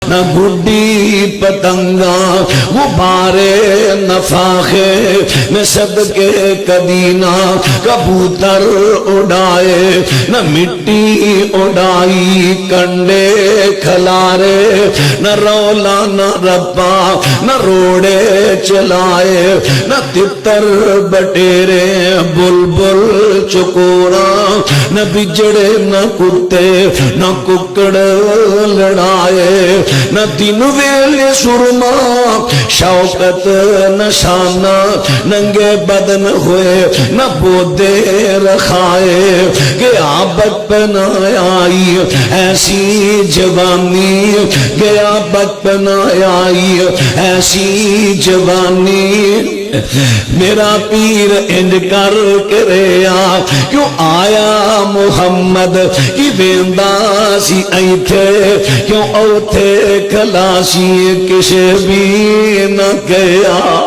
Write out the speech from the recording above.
نہ گڈی پتنگا غبارے نفاخے نہ صدقے کدینہ کبوتر اڑائے نہ مٹی اڑائی کنڈے کھلارے نہ رولا نہ رپا نہ روڑے چلائے نہ تتر بٹیرے بلبل چکوڑا نہ بجڑے نہ کتے نہ ککڑ لڑائے نہ دن ویلے سرما شوکت نہ شانہ ننگے بدن ہوئے نہ بودے رکھائے کہ آبت پنائی ایسی جوانی گیا بچپن آئی ایسی جوانی میرا پیر انج کر کے ریا کیوں آیا محمد کی بیندہ سی ایتھے کیوں اوتھے کھلاسی کش بھی نہ گیا